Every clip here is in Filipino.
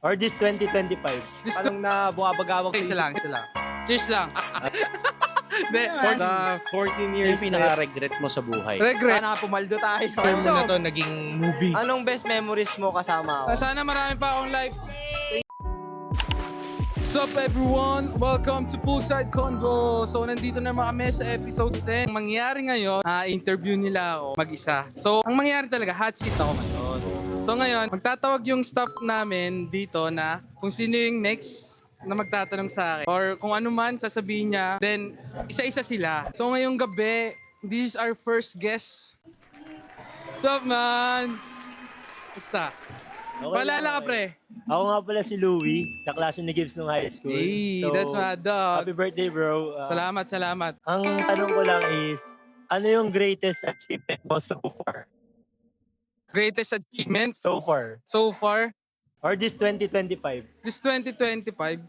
Or this 2025? This Anong na bumabagawag sa isa isip? lang, isa lang. Cheers lang. Hindi, Sa 14 years Yung pinaka-regret mo sa buhay? regret. Sana pumaldo tayo. Term mo na to, naging movie. Anong best memories mo kasama ako? Sana marami pa akong live. What's up everyone? Welcome to Poolside Convo. So nandito na kami sa episode 10. Ang mangyari ngayon, interview nila ako mag-isa. So ang mangyari talaga, hot seat ako ngayon. So ngayon, magtatawag yung staff namin dito na kung sino yung next na magtatanong sa akin. Or kung ano man sasabihin niya, then isa-isa sila. So ngayong gabi, this is our first guest. What's up man? Basta? Okay Paalala lang, ka okay. pre. Ako nga pala si Louie, kaklase ni Gibbs nung high school. Hey, that's my dog. Happy birthday, bro. Salamat, salamat. Ang tanong ko lang is, ano yung greatest achievement mo so far? Greatest achievement So far. so far, Or this 2025? this 2025,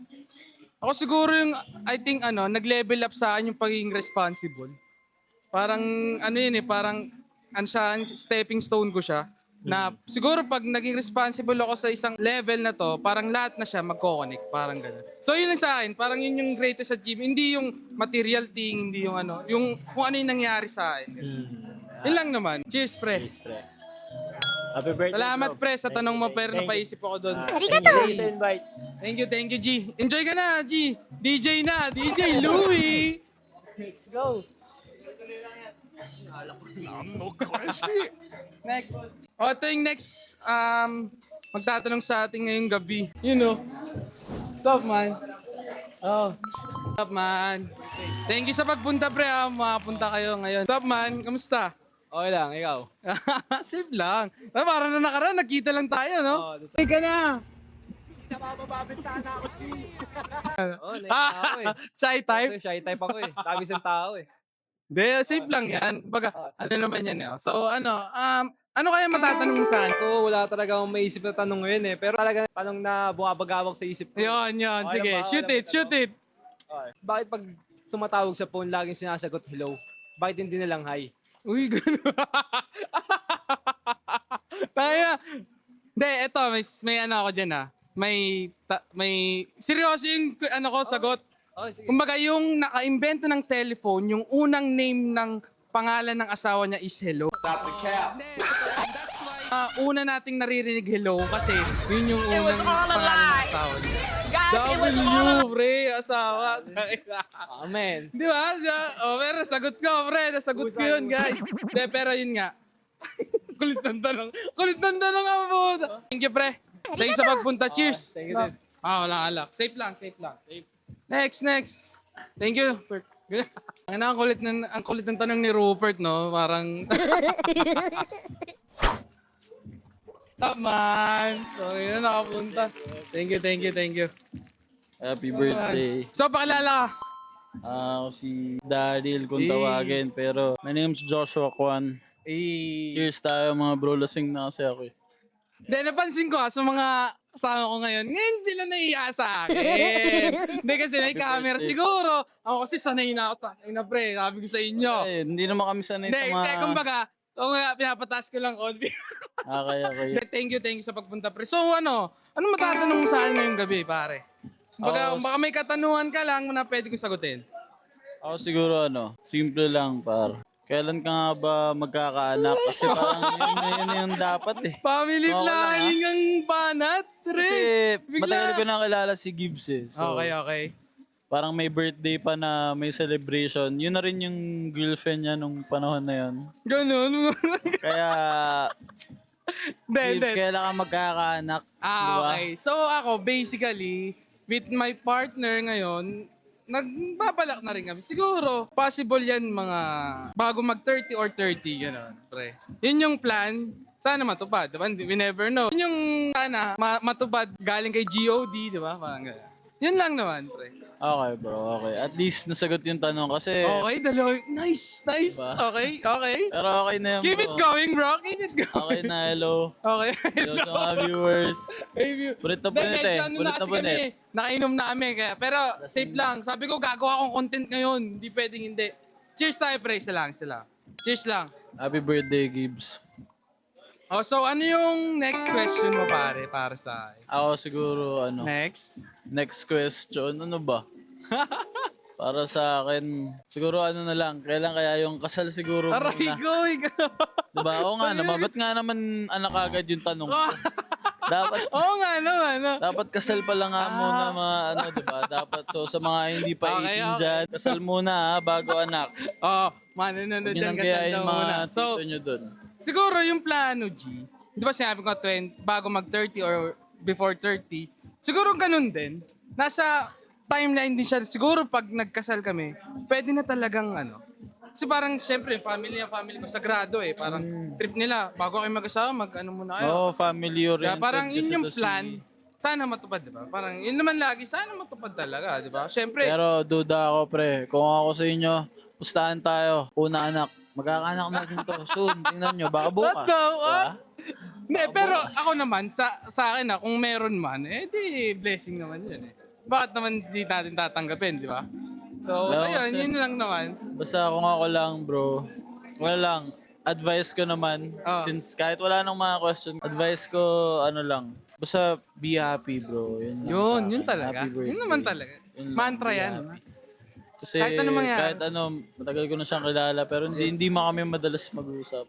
ako siguro yung, I think, nag-level up sa akin yung pagiging responsible. Parang, parang, stepping stone ko siya. Na siguro pag naging responsible ako sa isang level na to, parang lahat na siya magko-connect, parang gano'n. So yun lang sa akin, parang yun yung greatest achievement. Hindi yung material thing, hindi yung yung kung ano yung nangyari sa akin. Yun lang naman. Cheers, pre. Yes, pre. Happy birthday, Salamat, bro. pre, sa tanong mo, pero Thank you. napaisip ako doon. Thank you sa invite. Thank you, G. Enjoy ka na, G. DJ na, DJ Louie. Let's go. Next. O, ito yung next, magtatanong sa atin ngayong gabi. You know. What's up, man? Oh. What's up, man? Thank you sa pagpunta, pre, ha. Makapunta kayo ngayon. What's up, man? Kamusta? Okay lang, ikaw. Safe lang. Parang na nakaraan, nagkita lang tayo, no? Hey ka na. Oh, next tao eh. Shy type? Kasi shy type ako eh. Dami isang tao eh. Hindi, safe lang yan. Baga, ano naman yan eh. So, ano kaya matatanong mo sa akin? So, wala talaga akong maisip na tanong ngayon eh. Pero talaga tanong na bumabagawak sa isip ko. Yun. Okay Sige, lang ba? shoot Okay it, lang ba shoot it. Okay. Bakit pag tumatawag sa phone, laging sinasagot hello? Bakit hindi na lang hi? Uy, gano'n. Tayo. Hindi, eto, may ano ako dyan may seryoso yung sagot. Okay, sige. Kumbaga yung naka-invento ng telephone, yung unang name ng pangalan ng asawa niya is Hello. Stop the cap. That's why una nating naririnig Hello kasi yun yung unang pangalan ng asawa niya. W, pre, asawa. Amen. Di ba? Pero sagot ko, pre. Nasagot ko yun, guys. De, pero yun nga. Kulit ng tanong. Kulit ng tanong ako po. Thank you, pre. Thank you sa pagpunta. Cheers. Thank you din. Wala alak. Safe lang. Safe. Next. Thank you. Ang kulit ng tanong ni Rupert, no? Parang... What's up, man? So, yun na nakapunta. Thank you. Happy birthday. So, pakilala ka. Ako si Daryl kung tawagin, pero my name's Joshua Kwan. Cheers tayo mga bro, lasing na kasi ako eh. Then, napansin ko sa mga kasama ko ngayon sila naiya sa akin. Hindi kasi may camera. Siguro, ako kasi sanay na ako. Ay na pre, sabi ko sa inyo. Ay, hindi naman kami sanay Hindi, sa mga... kumbaga, pinapataas ko lang konti. Okay. Thank you sa pagpunta pre. So ano matatanong mo sa akin ngayong gabi pare? Baka may katanungan ka lang na pwede kong sagutin. Ako siguro simple lang par. Kailan ka nga ba magkakaanak? Kasi parang yun yung dapat eh. Family Okay lang, planning ang banat, pre. Kasi Bigla. matagal ko na kilala si Gibbs eh. So, Okay. parang may birthday pa na may celebration. Yun na rin yung girlfriend niya nung panahon na yun. Ganun. Kaya, Gibbs, Hindi. kailan ka magkakaanak? Diba? Okay. So ako, basically, with my partner ngayon, nagbabalak na rin kami. Siguro, possible yan mga bago mag 30 or 30, gano'n, pre. Yun yung plan. Sana matupad, diba? We never know. Yun yung sana matupad galing kay GOD, diba? Parang gano'n. Yun lang naman, pre. Okay bro, okay. At least nasagot yung tanong kasi... Okay, dalawa. Nice. Diba? Okay. Pero okay na yan Keep bro. it going, bro. Keep it going. Okay na, hello. Okay. Hello sa mga viewers. Punit na punit eh. Ano na Punit na kasi punit. kami, nakainom na kami. Pero safe lang. Sabi ko, gagawa akong content ngayon. Hindi pwedeng hindi. Cheers tayo, pre. Isa lang. Cheers lang. Happy birthday, Gibbs. Oh, so ano yung next question mo pare para sa akin? Ako siguro, next question, ano ba? Para sa akin, siguro ano na lang, kailan kaya yung kasal siguro Aray muna. ko, ikaw. Diba? Oo nga naman, ba't nga naman anak agad yung tanong ko? Dapat, Oo nga naman, no? dapat kasal pa lang nga muna mga ano, diba? Dapat, so sa mga hindi pa 18 Okay. dyan, kasal muna ha, bago anak. Oh, mananood Huwag nyo dyan nang kasal gayahin daw mga muna. So, tito nyo dun. siguro yung plano, G, di ba sinabi ko 20, bago mag-30 or before 30, siguro ganun din. Nasa timeline din siya. Siguro pag nagkasal kami, pwede na talagang ano. Kasi parang syempre, family ko sagrado eh. Parang trip nila, bago kayo mag-asawa, mag-ano muna kayo. Oo, family Kaya oriented. parang yun kasi yung to si- plan. Sana matupad, di ba? Parang yun naman lagi, sana matupad talaga, di ba? Syempre, Pero duda ako pre, kung ako sa inyo, pustahan tayo, una anak. Magkakanak natin to soon. Tingnan nyo, baka bukas. What the what? Diba? Hindi, pero ako naman, sa akin kung meron man, eh di blessing naman yun eh. Bakit naman di natin tatanggapin, di ba? So, Wala, ayun, kasi- yun lang naman. Basta kung ako lang bro, wala lang. Advice ko naman, Ah. since kahit wala nang mga question, advice ko ano lang, basta be happy bro. Yun, lang sa Yun, akin. yun talaga. Happy birthday. Yun naman talaga. Yun lang, Mantra be yan. happy. Kasi Kahit ano mangyari. kahit ano, matagal ko na siyang kilala, pero hindi mo kami madalas mag-usap.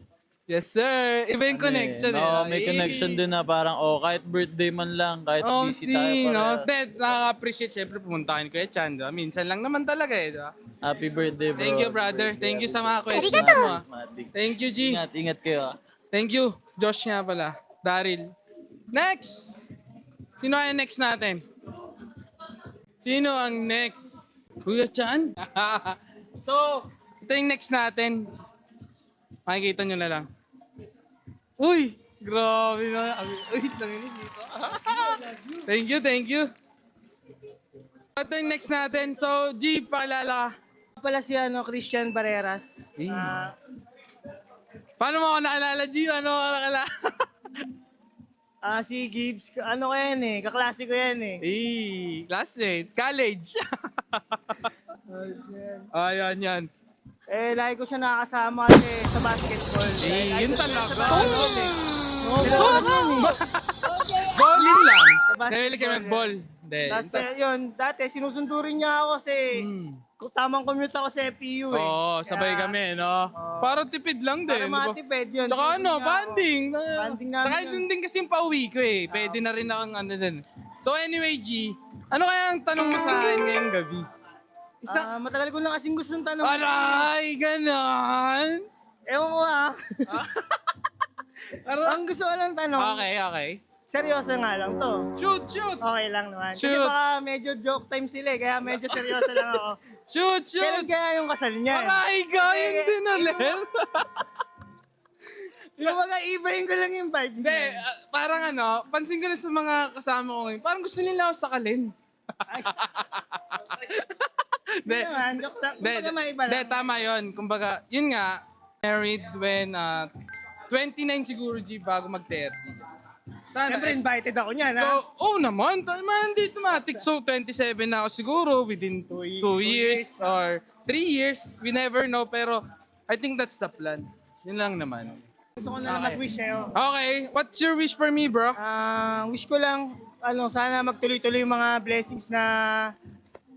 Yes, sir. Iba yung connection eh. No, no? may connection din na parang, kahit birthday man lang, kahit Oh, busy tayo no? parehas. Then, nakaka-appreciate syempre pumunta kayo Kuya Chan, di ba? Minsan lang naman talaga eh, di ba? Happy birthday bro. Thank you, brother. Birthday, Thank you sa happy mga birthday. questions mo. ah. Matik. Thank you, G. Ingat, ingat kayo ah. Thank you. Josh nga pala. Daryl. Next! Sino ang next natin? Sino ang next? Kuya Chan? So, ito yung next natin. Makikita nyo na lang. Uy! Grabe na. Uy, nanginig dito. Thank you, thank you. Ito yung next natin. So, G, paalala ka. Pala si Christian Barreras. Paano mo ako naalala, G? Ano ako nakala? Si Gibbs, ano ko yan eh, kaklase ko yan eh. Classmate. College. Ayan, yan. Lagi ko siya nakakasama kasi sa basketball. Yun talaga. Sa basketball eh. Sila ulit yan eh. Ballin lang. Basketball Nabili kayo yan. mag-ball. Hindi. Tapos yun, dati sinusundo rin niya ako kasi tamang commute ako sa FPU eh. Oo, sabay Kaya, kami, no? Parang tipid lang din. Para di ba? matipid yun. Tsaka sinusundo ano, niya ako. banding. Banding namin Tsaka yun. dun din kasi yung pauwi ko eh. Pwede na rin akong ano din. So anyway, G, ano kaya ang tanong mo sa akin ngayong gabi? Matagal ko na kasing gustong tanong. Aray, ganon. Ewan ko Aray. Ang gusto ko lang tanong, Okay, okay. seryoso nga lang to. Shoot, shoot. Okay lang naman. Kasi Shoot. baka medyo joke time sila eh, kaya medyo seryoso lang ako. Shoot, Kailan shoot. kaya yung kasal niya? Aray ka, yun din ulit. Kumbaga, ibahin ko lang yung vibes Hindi, niya. parang ano, pansin ko na sa mga kasama ko ngayon, parang gusto nila ako sakalin. Hindi, Hindi naman, joke lang. Kumbaga, may iba Hindi, lang. tama yun. Kumbaga, yun nga, married when 29 siguro, G, bago mag-30. Sana. Siyempre, invited ako niyan, So, ha? naman, hindi automatic. So, 27 na ako siguro within 2 years or 3 years. We never know, pero I think that's the plan. Yun lang naman. Gusto ko na lang Okay. mag-wish sa'yo. Okay, what's your wish for me, bro? Wish ko lang, sana magtuloy-tuloy yung mga blessings na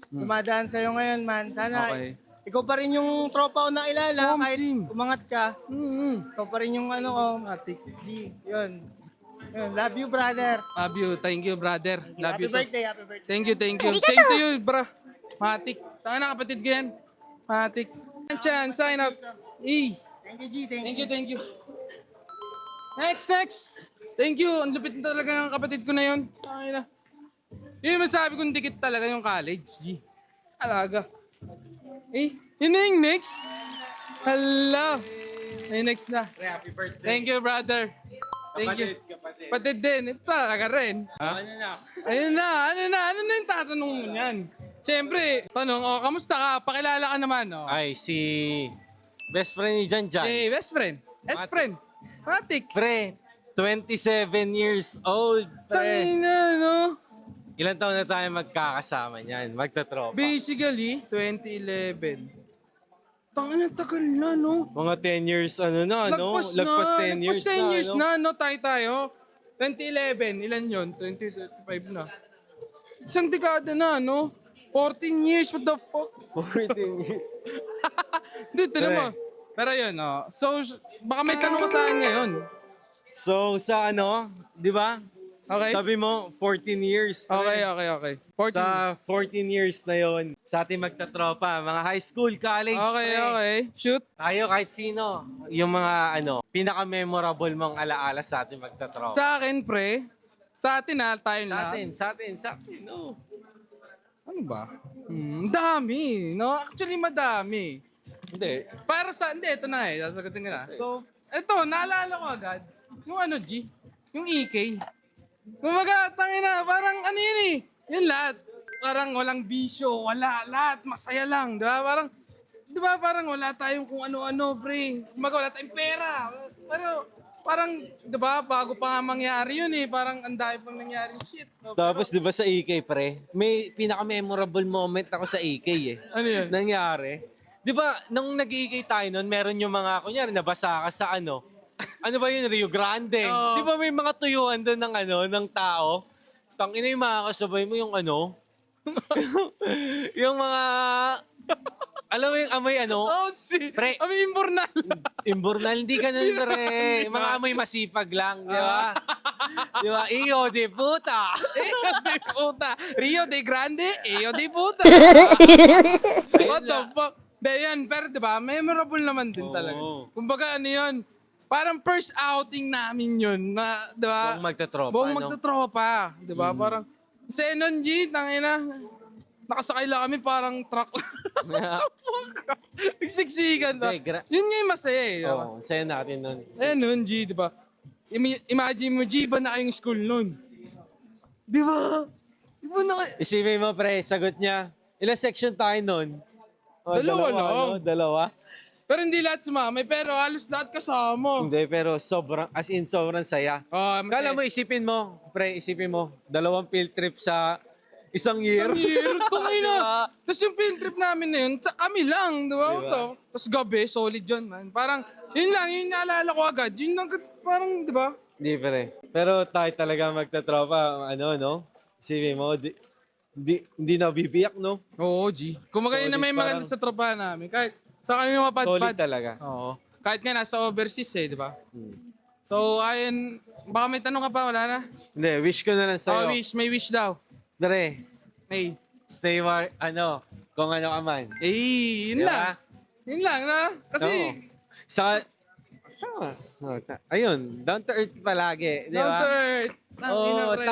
dumadaan sa'yo ngayon, man. Sana Okay. ikaw pa rin yung tropa ko na kilala, Oh, kahit Sim. umangat ka. Ikaw pa rin yung ko, Matik. G. Yun. Love you, brother. Love you. Thank you, brother. Love Happy you too. birthday, happy birthday. Thank you, thank you. Same to you, bro. Matik. Tanga na, kapatid ko yan. Matik. Chan, sign up. E. Thank you, G. Thank you, thank you. Next. Thank you. Ang lupit na talaga ng kapatid ko na yun. Ay na. Yun yung masabi kong dikit talaga yung college. G. Alaga. Yun na yung next. Hala. May next na. Happy birthday. Thank you, brother. Thank you. Kapatid din. Ito talaga rin. Ayun na. Ano na yung tatanong mo niyan? Siyempre, tanong, kamusta ka? Pakilala ka naman, Ay, si best friend ni Jan Jan. Best friend. Best friend. Matik. Pre, 27 years old, pre. Tangina, no? Ilan taon na tayo magkakasama niyan? Magtatropa. Basically, 2011. Tangina, tagal na, no? Mga 10 years, ano na, no? Lagpas 10 years Lagpas 10 years ano? na, no? Tayo. 2011, ilan yun? 2025 na. Isang dekada na, no? 14 years, what the fuck? 14 years. Hindi, tinan mo. Pero yun, no? So, baka may tanong ka sa akin ngayon. So, sa ano, di ba? Okay? Sabi mo, 14 years. pre. Okay. 14. Sa 14 years na yon, sa ating magtatropa, mga high school, college, pre. Okay. Shoot. Tayo kahit sino, yung mga ano, pinaka-memorable mong alaala sa ating magtatropa. Sa akin, pre. Sa atin, tayo na. sa atin, no. Ano ba? Dami, no? Actually, madami. Hindi. Para sa, hindi, ito na sasagutin ko na. So, ito, naalala ko agad. Yung ano, G? Yung EK. Kumaga, tangina, parang ano yun eh. Yun lahat. Parang walang bisyo, wala, lahat, masaya lang. Di ba parang wala tayong kung ano-ano, pre. Kumaga, wala tayong pera. Pero, parang, di ba, bago pa nga mangyari yun eh. Parang ang dami pang nangyari shit. No? Tapos, di ba sa EK, pre, may pinaka-memorable moment ako sa EK eh. Ano yun? Nangyari. Di ba, nung nag-EK tayo nun, meron yung mga, kunyari, nabasa ka sa ano. Ano ba yun, Rio Grande? Oo. Di ba may mga tuyuan doon ng ano, ng tao? Tangina yung mga kasabay mo yung ano. yung mga, alam mo yung amoy ano? Oh, si. Pre. Kami imburnal. Imburnal, hindi ka nun, pre. Mga amoy masipag lang, di ba? Di ba? Iyo de puta. Rio de puta. Rio de Grande, Rio de puta. What the fuck? De yan, pero diba, memorable naman din talaga. Kumbaga ano yun, parang first outing namin yun, na, diba? Buong magtatropa, Buong no? magtatropa, diba? Parang, sa Enon G, tangina, nakasakay lang kami parang truck lang. Nagsiksikan ba? Yun nga yung masaya eh. Diba? Oo, sa'yo natin nun. Enon G, diba? Imagine mo, G, iba na kayong school nun. Diba? Iba na kayo. Isipin mo, pre, sagot niya. Ilang section tayo nun? Oh, Dalawa, no? ano? Dalawa? Pero hindi lahat sumamay, pero halos lahat kasama. Hindi, pero sobrang, as in, sobrang saya. Oh, Kala mo, isipin mo, pre, isipin mo, 2 field trip sa isang year. Isang year, tungay na. Diba? Tapos yung field trip namin na yun, kami lang, di ba? Diba? Tapos gabi, solid yun, man. Parang, yun lang, yun naalala ko agad. Yun lang, parang, di ba? Hindi, pre. Pero tayo talaga magtatropa, ano, no? Isipin mo, hindi na bibiyak, no? Oo, G. Kumbaga yun na may Solid, maganda parang- sa tropa namin. Kahit sa kami Solid mapadpad. talaga. Oo. Kahit nga nasa overseas di ba? So, ayun, baka may tanong ka pa, wala na? Hindi, wish ko na lang sa'yo. May wish daw. Pre, Hey. stay ano, kung ano ka man. Eh, yun Diba? lang. Yun lang, na? Kasi, Oo. Sa, ayun, down to earth palagi, di down to ba? earth. Tangina, Oo, pre.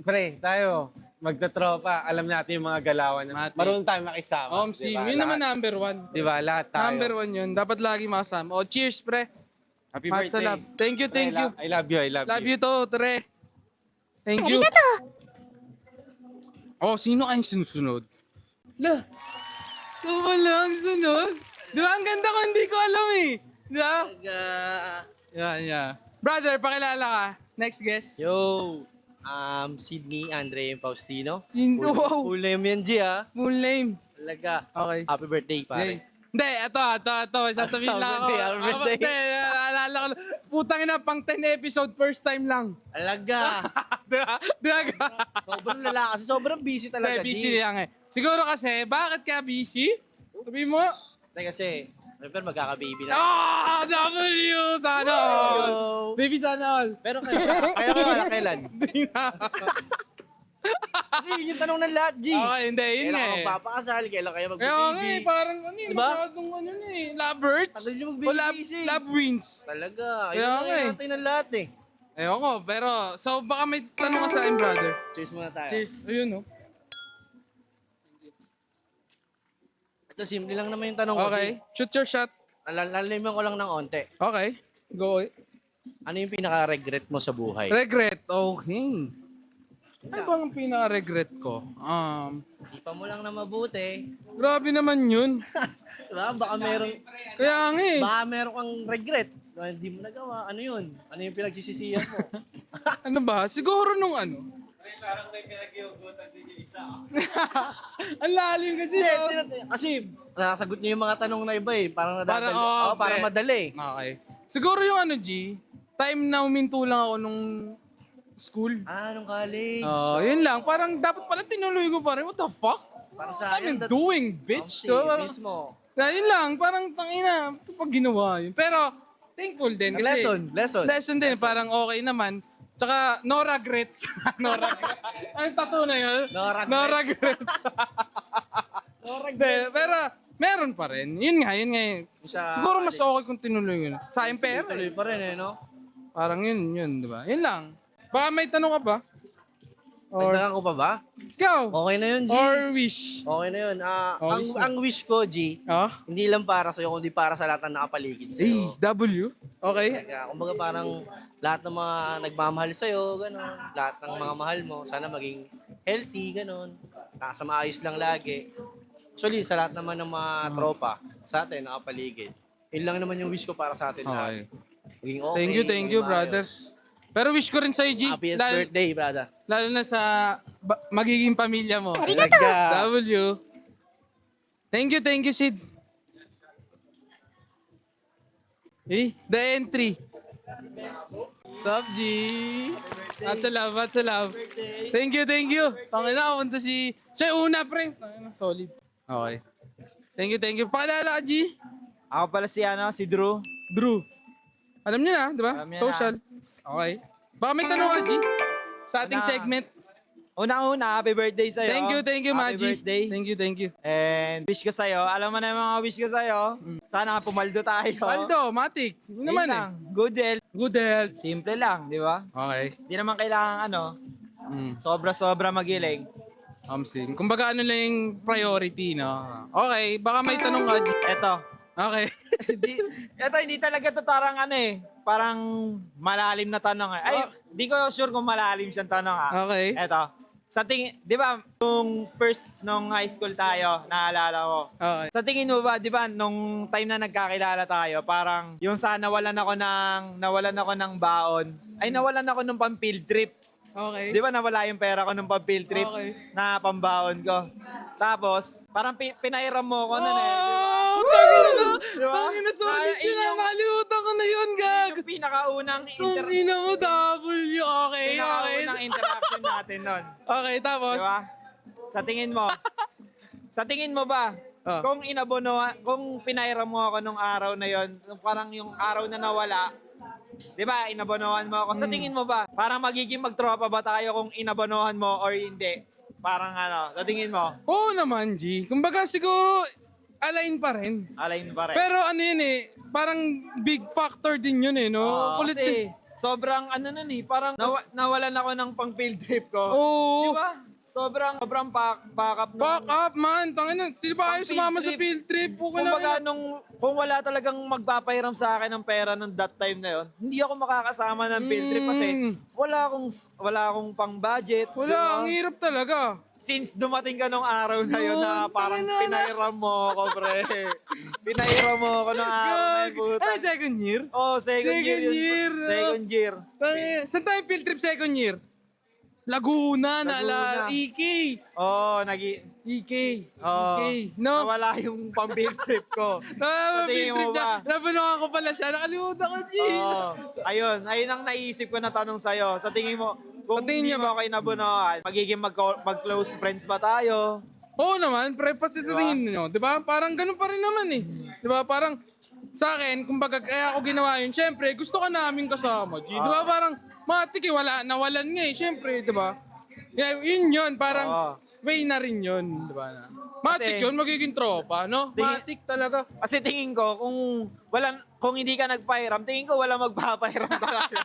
pre, tayo, magtatropa, alam natin yung mga galawan. Mati. Marunong tayo makisama. OMC, diba? yun naman Lahat. number one. Di ba? Lahat tayo. Number one yun. Dapat lagi makasama. Oh, cheers, pre. Happy Heart sa birthday. love. Thank you, thank you. I love you, I love, Love you to, tre. Thank you. Oh, sino kayong sinusunod? La. Ito pala ang sunod. Di ba? Ang ganda ko, hindi ko alam eh. Di ba? Yeah. Brother, pakilala ka. Next guest. Yo, Sydney, Andre Faustino. Sino? Wow. Full name yan, G, ha? Full name. Talaga. Okay. Happy birthday, pare. Hey. Hindi, ito. Sasabihin lang ako. Happy birthday. Hindi, naalala ko. Putang ina, pang 10 episode, first time lang. Talaga. Di ba? Sobrang lala kasi sobrang busy talaga, Hindi, busy G. lang eh. Siguro kasi, bakit ka busy? Sabi mo, Kasi, remember, magkaka-baby na. W! Sana all! Yo. Baby, sana all! Pero kaya ka kailan? Kasi yun yung tanong ng lahat, G. Okay, hindi, yun Kailan nga ka eh. magpapakasal? Kailan kayo Kaya nga eh, mag-baby? parang ano yun, Diba? masyadong ano na eh. Lovebirds? Tagal yung O mag-baby eh. love wins? Talaga. Kaya Ayun nga ang eh. natin ng lahat eh. Ewan ko, pero, so baka may tanong ka sa akin, brother. Cheers muna tayo. Cheers. Ayun, no? Ito, simple lang naman yung tanong ko. Okay, shoot your shot. Laliman ko lang ng onte. Okay, go. Ano yung pinaka-regret mo sa buhay? Regret, okay. Ano bang ang pinaka-regret ko? Isipan mo lang na mabuti. Grabe naman yun. Diba? Baka merong, Kaya nga eh. baka meron kang regret. Dahil hindi mo nagawa. Ano yun? Ano yung pinagsisisihan mo? Ano ba? Siguro nung ano? Ang lalim kasi, Hindi, no? kasi nasagot niyo yung mga tanong na iba eh. Parang nadadali. Parang, Parang hindi. madali. Okay. Siguro yung ano, G, time na huminto lang ako nung school. Nung college. Yun lang. Parang dapat pala tinuloy ko pa rin. What the fuck? Para sa What I'm akin, doing, bitch? Kamsi, Parang- mismo. Yun lang. Parang tangina. Ito pag ginawa yun. Pero, thankful din. Kasi, Lesson. din. Parang okay naman. Tsaka, no regrets. no regrets. Ang tattoo na yun. No regrets. Pero, meron pa rin. Yun nga. Siguro mas okay kung tinuloy yun. Sa akin pera. Tuloy pa rin eh, no? Parang yun, di ba? Yun lang. Baka may tanong ka pa? Or, Nagdagan ko pa ba? ikaw? Okay na yun, G. Or wish? Okay na yun. wish na. Ang wish ko, G, Ah? hindi lang para sa'yo, kundi para sa lahat ng nakapaligid sa'yo. W? Okay. Kaya, kumbaga parang lahat ng mga nagmamahal sa'yo, gano'n. Lahat ng mga mahal mo, sana maging healthy, gano'n. Nasa maayos lang lagi. Actually, sa lahat naman ng mga tropa, sa atin, nakapaligid. Yun lang naman yung wish ko para sa atin lahat. Okay. Maging okay. Thank you, maging brother. maayos. Pero wish ko rin sa'yo, G. Happiest birthday, brother. Lalo na sa magiging pamilya mo. Talaga. W. Thank you, Sid. The entry. Sup, G? At sa love. Thank you. Tangina, kapunta si... Siya una, pre. Tangina, solid. Okay. Thank you. Paalala ka, G? Ako pala si Drew. Drew. Alam niyo na, di ba? Alam niya Social. Okay. Baka may tanong ka, G? Sa ating Wala. segment. Unang-una, happy birthday sa'yo. Thank you, Happy Maji. birthday. Thank you. And wish ko sa'yo, alam mo na yung mga wish ko sa'yo. Sana pumaldo tayo. Aldo, Matik. Yun naman eh. Good health. Good health. Simple lang, di ba? Okay. Di naman kailangan sobra-sobra magiling. Amsing. Kumbaga ano lang yung priority, no? Okay, baka may tanong ka. G. Eto. Okay. Hindi talaga to parang malalim na tanong eh. Ay, di ko sure kung malalim siyang tanong Okay. Eto. Sa tingin, di ba, nung first nung high school tayo, naalala ko. Okay. Sa tingin mo ba, di ba, nung time na nagkakilala tayo, parang yung sa nawalan ako ng baon, ay nawalan ako ng pang-field trip. Okay. Di ba nawala yung pera ko nung pang-field trip Okay. na pambaon ko. Tapos, parang pinairam mo ko nun eh. Oh, tangina na. Di ba? Tangina, sorry. Ah, yun yung- Nakalimutan ko na yun, gag. Yung pinakaunang Tangina mo, W. Okay. pinakaunang interaction natin nun. Okay, tapos. Di ba? Sa tingin mo ba, Ah. kung kung pinairam mo ako nung araw na yon, parang yung araw na nawala, di ba, inabonohan mo ako. Sa tingin mo ba, parang magiging magtropa ba tayo kung inabonohan mo or hindi? Parang sa tingin mo, Oo naman, G. Kumbaga siguro, align pa rin. alain pa rin. Pero ano yun eh, parang big factor din yun eh, no? Oo, Kulit kasi din. sobrang nun eh, parang nawalan ako ng pang field trip ko. Oo. Di ba? Sobrang pack up. Back up, man. Tangina, sino ba ayaw Pang sumama field sa field trip? Kumbaga kung wala talagang magpapahiram sa akin ng pera nung that time na yon, hindi ako makakasama ng field trip kasi wala akong pang budget. Wala, ang hirap talaga. Since dumating ka nung araw na yon na parang pinairam mo ako, pre. Pinairam mo ako nung araw na yun, puta. Ano, second year? Oh, second year yun. year, no? Second year. Tangina, saan tayo field trip second year? Laguna, naalala. EK. Oh, EK. Oh, EK. No? nawala yung pang field trip ko. Sa tingin mo ba? Nabunuhan ko pala siya. Nakalimutan ko, G. Oh, ayun ang naisip ko na tanong sa'yo. Sa tingin mo, kung Sa tingin hindi niya mo ako inabunuhan, magiging mag-close friends ba tayo? Oo naman, pre, pasitatingin nyo. Di ba? Parang ganun pa rin naman eh. Di ba? Parang sa akin, kumbaga kaya ako ginawa yun, syempre, gusto ka namin kasama, G. Di ba? Parang, matik eh, nawalan nga eh. Syempre, di ba? Yeah, yun, parang way na rin yun. Di ba? Matik Kasi- yun, magiging tropa, no? Matik talaga. Kasi tingin ko, kung hindi ka nagpahiram, tingin ko wala magpapahiram talaga.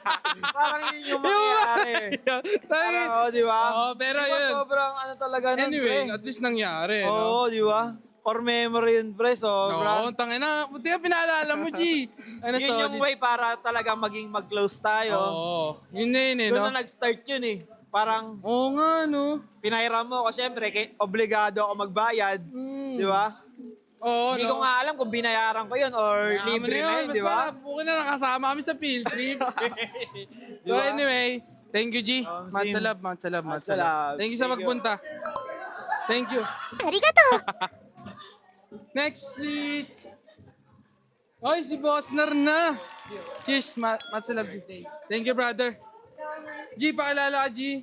Parang yun yung mangyayari. Parang, di ba? Oo, pero Di ba yun. sobrang talaga nun, Anyway, pre? at least nangyari, no? Oo, di ba? For memory yun, pre. Sobrang. Oo, tangina. Buti ka pinaalala mo, G. Ano, Yun yung way para talaga maging mag-close tayo. Oo. Yun na yun, eh, Doon no? na nag-start yun eh. Parang Oo nga, no? pinahiram mo ako, syempre, obligado ako magbayad. Di ba? Oo, Hindi ko nga alam kung binayaran ko yun or libre na yun, di ba? Basta, bukin na nakasama kami sa field trip. So ba? anyway, thank you, G. Sim. Matsalab. Matsalab. Thank you sa Thank you. pagpunta. Thank you. Next, please. Oy, si Bosner na. Cheers, Matsalab. Thank you, brother. G, pakilala ka, G.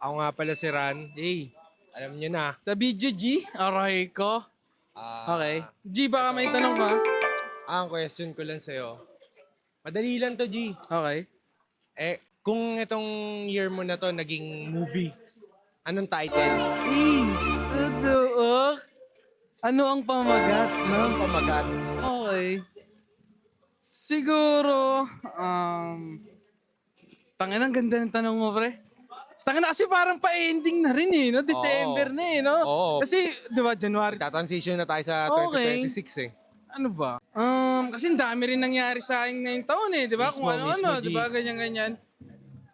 Ako nga pala si Ran. Hey. Alam niyo na. Sa video, G. Aray ko. Okay. G, baka may tanong ka? Ang question ko lang sa'yo. Madali lang to, G. Okay. Kung itong year mo na to naging movie, anong title? Ano ang pamagat? Anong pamagat? Okay. Siguro, tangina, ang ganda ng tanong mo, pre. Tangina kasi parang pa-ending na rin eh, no? December na eh, no? Oo. Kasi, di ba, January. Tatransition na tayo sa Okay. 2026 eh. Ano ba? Kasi ang dami rin nangyari sa akin ngayong taon eh, di ba? Mismo, Kung ano-ano, G. di ba? Ganyan-ganyan.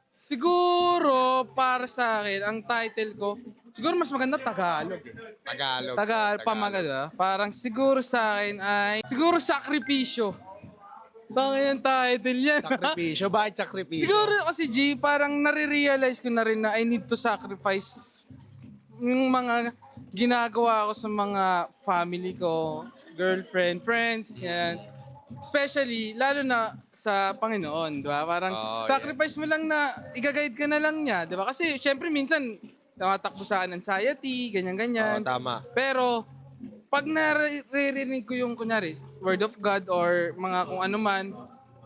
Siguro, para sa akin, ang title ko, siguro mas maganda Tagalog. Tagalog. Pamagat ah. Parang siguro sa akin ay, siguro sakripisyo. Baka yung title yan. Sakripisyo. Bakit sakripisyo? Siguro kasi G, parang nare-realize ko na rin na I need to sacrifice yung mga ginagawa ko sa mga family ko, girlfriend, friends, yan. Especially, lalo na sa Panginoon, di ba? Parang sacrifice mo lang na, i-guide ka na lang niya, di ba? Kasi syempre minsan, namatakbo sa anxiety, ganyan-ganyan. Tama. Pero, pag naririnig ko yung, kunyari, word of God or mga kung ano man,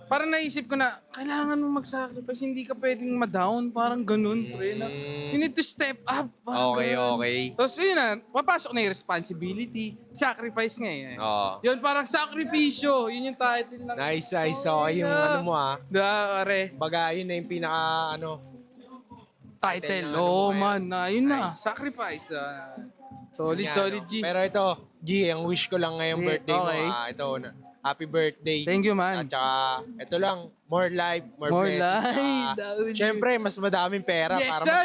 parang naisip ko na, kailangan mo mag-sacrifice, hindi ka pwedeng ma-down, parang ganun, pre. Na, you need to step up. Okay, ganun. okay. Tapos yun na, papasok na yung responsibility, sacrifice nga yun. Oo. Yun, parang sakripisyo, yun yung title ng... Nice, nice. Okay yung ano mo ah. Dare. Baga, yun na yung pinaka Title, ng ano oh mo man, yun na, sacrifice. Solid, yan, solid no? G. Pero ito, G, ang wish ko lang ngayong birthday okay. mo. Ito, happy birthday. Thank you, man. At saka, ito lang, more life, more More blessings. life. Tsaka, Siyempre, mas madaming pera Yes, para sir!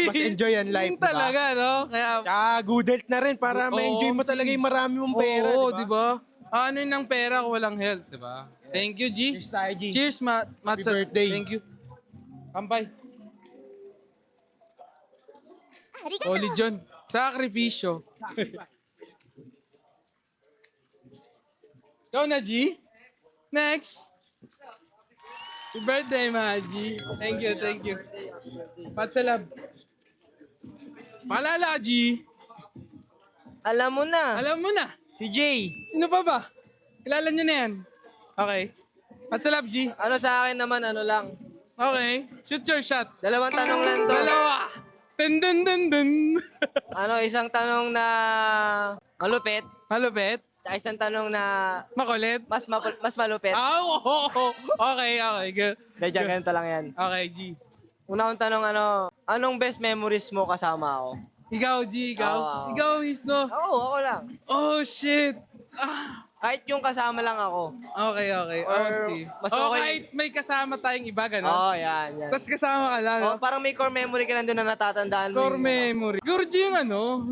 mas enjoy ang life, Yun talaga, no? Kaya, Tsaka good health na rin para ma-enjoy mo talaga yung marami mong pera, oo, di di ba? ba? Ano yun ng pera kung walang health, di ba? Thank you, G. Cheers tayo, G. Cheers, Matsa. birthday. Thank you. Kampay. Solid yun. Sakripisyo. Ikaw na, G? Next. Happy birthday, G. Thank you, thank you. Matsalab. Paalala, G. Alam mo na. Alam mo na. Si Jay. Sino pa ba? Kilala nyo na yan. Okay. Matsalab, G. Ano sa akin naman, ano lang. Okay. Shoot your shot. Dalawang tanong lang to. Dalawa. Dun dun dun dun. Ano, isang tanong na malupit. Malupit. Tsaka isang tanong na Makulit. mas malupit. Okay, okay. Good. Medyo ganito lang yan. Okay, G. Una kong tanong, anong best memories mo kasama ako? Ikaw, G. Ikaw. Oo. Ikaw mismo. Ako lang. Oh, shit. Kahit yung kasama lang ako. Okay, okay. Or see. mas Oh, okay. kahit may kasama tayong iba, gano'n? Oo, yan. Tapos kasama ka lang, Oh, no? parang may core memory ka lang doon na natatandaan mo. Core memory. Siguro, G, yung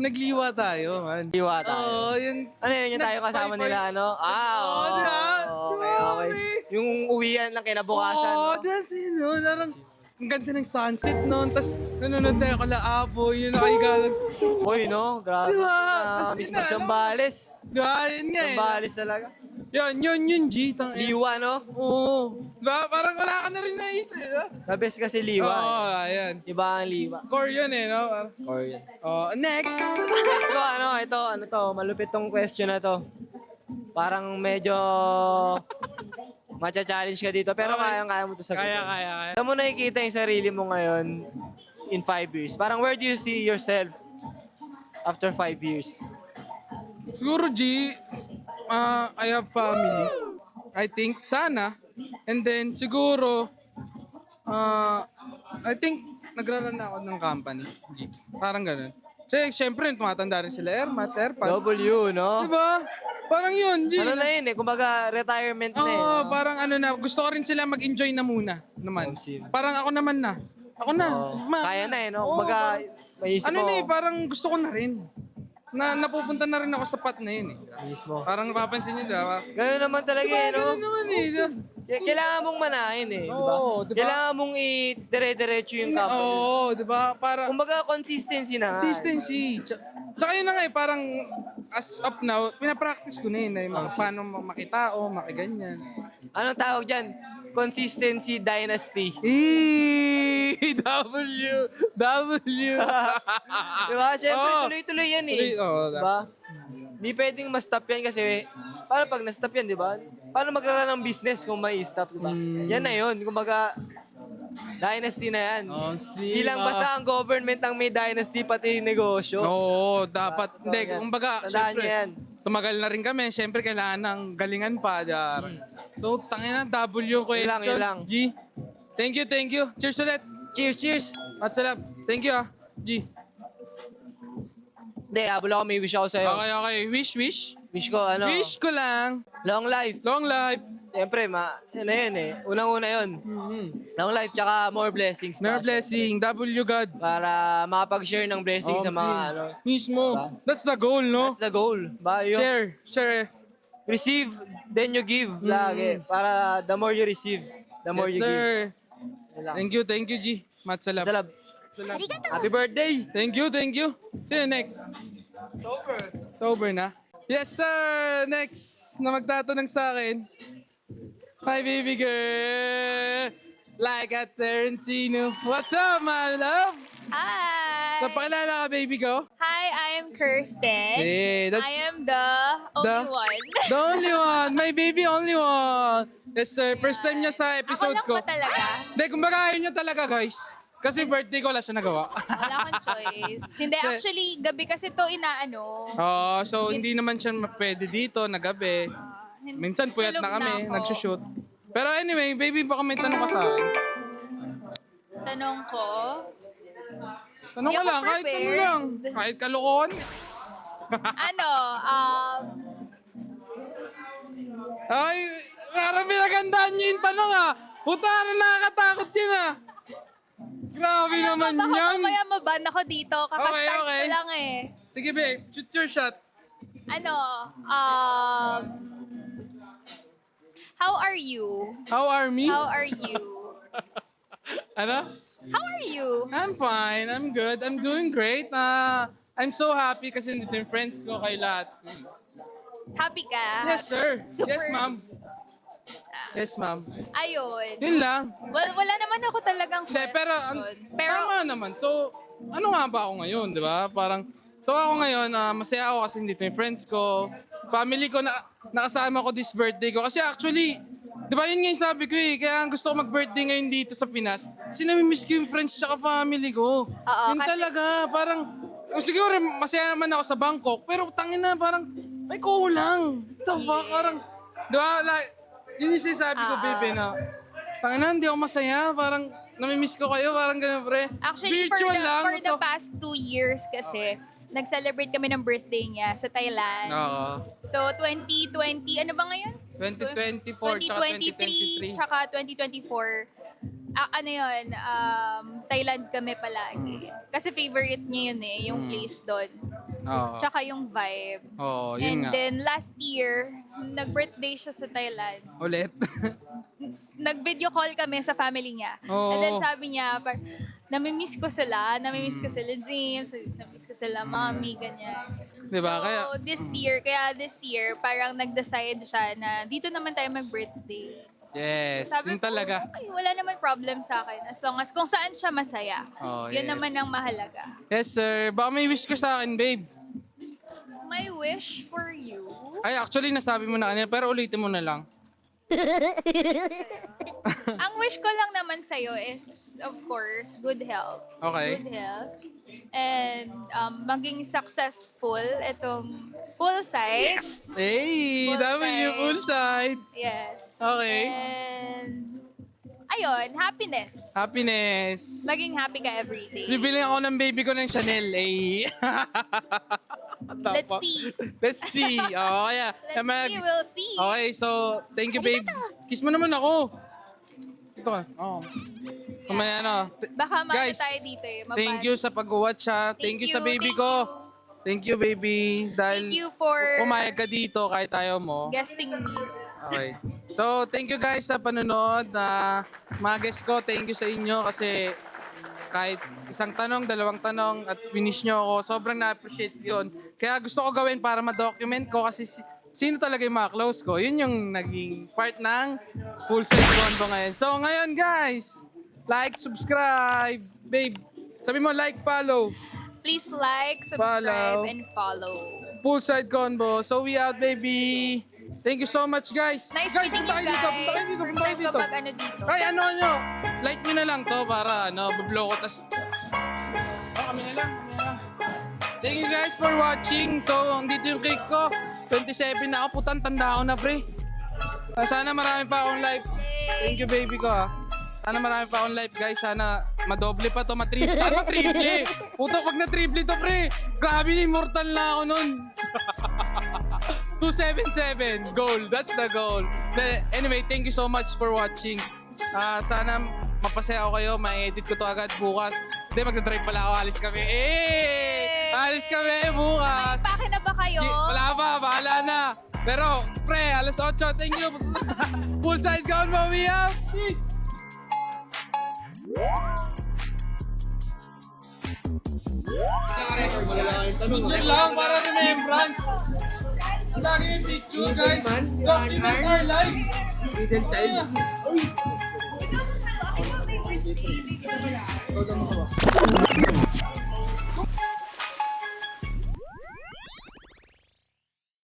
nagliwa tayo, man. Liwa tayo. Oo, yun. Ano yun, yung tayo kasama nila, ano? Oo, di ba? Okay, okay. Yung uwian lang kinabukasan. Oo, no? that's it, no? Larang, ang ganda ng sunset noon. Tapos nanonood tayo kala Apo, yun nakaigalan. Uy, no? Grabe. Diba? Miss Tas Magsambales. Diba? Yun nga eh. Sambales talaga. Yun, G. Liwa, no? Oo. Diba? Parang wala ka na rin naisip, diba? The best kasi liwa. Oo, eh. ayan. Iba ang liwa. Core yun eh, no? Or yun. Oh, next. Next ko, ano to, malupit tong question na to. Parang medyo matcha-challenge ka dito, pero kaya mo to sagutin. Kaya. Saan mo nakikita yung sarili mo ngayon in 5 years? Parang where do you see yourself after 5 years? Siguro, G, I have family. I think, sana. And then, siguro, I think, nagraran na ako ng company. G. Parang ganun. Kasi, syempre, tumatanda rin sila, Airmats, Airpads. W, no? Diba? Parang yun, G. Ano na yun eh, kumbaga retirement na eh. Oo, parang ano na, gusto ko rin sila mag-enjoy na muna naman. Parang ako naman na. Ako na. Kaya na eh, no? Oo, Kumbaga, maisip ano mo. na eh, parang gusto ko na rin. Napupunta na rin ako sa part na yun eh. Mismo. Parang napapansin niyo, diba? Ganun naman talaga eh, no? Ganun naman eh. Kailangan mong manahin eh, di ba? Oo, di ba? Kailangan mong i-dire-diretso yung company. Oo, di ba? Para Kumbaga, consistency na nga. consistency. Tsaka yun na nga eh, parang as of now, pinapractice ko na yun. Eh, paano makitao, makiganyan. Anong tawag dyan? Consistency Dynasty. W. Diba? Siyempre, Oo. tuloy-tuloy yan eh. Oo, Diba? Di pwedeng ma-stop yan kasi, paano pag na-stop yan, di ba? Paano magrara ng business kung may stop, di ba? Yan na yun. Kumbaga, dynasty na yan. Oh, Di lang basta ang government ang may dynasty, pati negosyo. Oo, dapat. Hindi, kumbaga, Tandaan syempre, niyo yan. tumagal na rin kami. Syempre, kailangan ng galingan pa. Dar. So, tangina, W questions, Yun lang. G. Thank you. Cheers ulit. Cheers! What's up? Thank you, G. Hindi, habol ako, may wish ako sa'yo. Okay. Wish. Wish ko, ano? Wish ko lang. Long life. Long life. Siyempre, ano yun eh. Unang-una yun. Long life, tsaka more blessings. More pa. blessing. W God. Para makapag-share ng blessings sa mga, ano. Mismo. That's the goal, no? That's the goal. Ba, yung Share. receive, then you give. Lagi. Para the more you receive, the more Yes, you give. sir. Yun lang. Thank you, G. Matsalap. Salab. Happy birthday! Thank you. Sino next? Sober na? Yes, sir! Next na magtatanong sa akin. My baby girl! Like a Tarantino. What's up, my love? Hi! So, pakilala ka, baby ko? Hi, I am Kirsten. Hey, that's I am the only one. the only one. My baby only one. Yes, sir. First time niya sa episode Ako ko. lang ba talaga? Hindi, kumbaga ayaw niya talaga, guys. Kasi birthday ko, wala siya nagawa. Wala akong choice. Hindi, actually, gabi kasi to inaano. Oh, so hindi naman siya pwede dito na gabi. Minsan puyat Tulog na kami, ako. nagsushoot. Pero anyway, baby, baka may tanong ka sa akin. Tanong ko, Tanong Hindi ka ako lang, kahit ano prepared. lang. Kahit kalokohan. ano, Ay, parang pinagandaan niyo yung tanong ah. Puta na nakakatakot yun ah. Grabe alam mo, naman baka yan. mamaya maban ako dito. Kakastart Okay. ko lang eh. Sige babe, shoot your shot. Ano, how are you? How are me? How are you? Ano? How are you? I'm fine, I'm good, I'm doing great. I'm so happy kasi nandito yung friends ko kay lahat. Happy ka? Yes sir. Super. Yes ma'am. Yes ma'am. Ayun. Yun lang. Wala naman ako talagang Hindi, pero, Pero, tama naman. So, ano nga ba ako ngayon, di ba? Parang, so ako ngayon, masaya ako kasi nandito yung friends ko. Family ko, nakasama ko this birthday ko. Kasi actually, di ba yun nga yung sabi ko eh, kaya gusto ko mag-birthday ngayon dito sa Pinas. Kasi namimiss ko yung friends tsaka family ko. Yun kasi- talaga, parang, siguro masaya naman ako sa Bangkok, pero tangin na parang, may kulang. Diba? Parang, di ba, like, yun yung sinasabi ko, baby, na, tangin na, hindi ako masaya, parang, namimiss ko kayo, parang ganun, pre. actually, Virtual lang. for the ito. past 2 years kasi, nag-celebrate kami ng birthday niya sa Thailand. Oo. So, 2020, ano ba ngayon? 2024 tsaka 2023. 2023 tsaka 2024. Ano yun, Thailand kami palagi. Kasi favorite niya yun eh, yung place doon. Oo. Tsaka yung vibe. Oo, And yun nga. then last year, nag-birthday siya sa Thailand. Ulit. Nag-video call kami sa family niya. Oo. And then sabi niya, namimiss ko sila James, namimiss ko sila mommy, ganyan. Diba? So, Kaya, this year, parang nag-decide siya na dito naman tayo mag-birthday. yes, Sabi yun ko, talaga. okay, wala naman problem sa akin. As long as kung saan siya masaya. Oh, Yun yes. naman ang mahalaga. Yes, sir. Baka may wish ka sa akin, babe. My wish for you. Ay, actually, nasabi mo na kanina, pero ulitin mo na lang. Ang wish ko lang naman sa'yo is, of course, good health. Okay. Good health. And maging successful itong full side. Hey, Full W side. full side. Yes. Okay. And, ayun, happiness. Happiness. Maging happy ka every day. Tapos bibili ako ng baby ko ng Chanel. Eh. Let's see. Let's see. Oh, kaya. Let's see, we'll see. Okay, so, thank you, babe. Kiss mo naman ako. Ito ka. Oh. Kumaya ano. Baka maano Guys, tayo dito eh. thank you sa pag-watch ha. Thank you sa baby ko. Thank you, baby. Dahil Thank you for pumayag ka dito kahit ayaw mo. guesting me. Okay. So, thank you guys sa panonood. Mga guests ko, thank you sa inyo kasi kahit isang tanong, dalawang tanong at finish nyo ako, sobrang na-appreciate yun. Kaya gusto ko gawin para ma-document ko kasi sino talaga yung mga close ko. Yun yung naging part ng Poolside Convo ngayon. So, ngayon guys, like, subscribe. Babe, sabi mo like, follow. Please like, subscribe, and follow. Poolside Convo. So, we out, baby. Thank you so much, guys. Nice guys, meeting punta you kayo guys. dito. Punta kayo dito. Punta kayo First time dito. ko mag-ano dito. Ay, ano nyo? Like nyo na lang to para bablow ko. Tas, kami na lang. Thank you guys for watching. So, dito yung cake ko. 27 na ako. Putang tanda ko na, pre. Sana marami pa akong live. Thank you, baby ko, Sana marami pa akong live, guys. Sana madoble pa to, matriple. Sana matriple. Puto, pag na-triple to, pre. Grabe, immortal na ako nun. 277 goal. That's the goal. Anyway, thank you so much for watching. Sana mapasaya ako kayo. Ma-edit ko to agad bukas. Hindi, magdadrive pala ako. Alis kami. Alis kami bukas. Pake na ba kayo? Wala pa. Bahala na. Pero, pre, alas 8. Thank you. Poolside Convo, we out. Peace. Picture lang para remembrance. Ang lagi yung picture, guys. Documents are live. Middle child. Ikaw, ako yung favorite.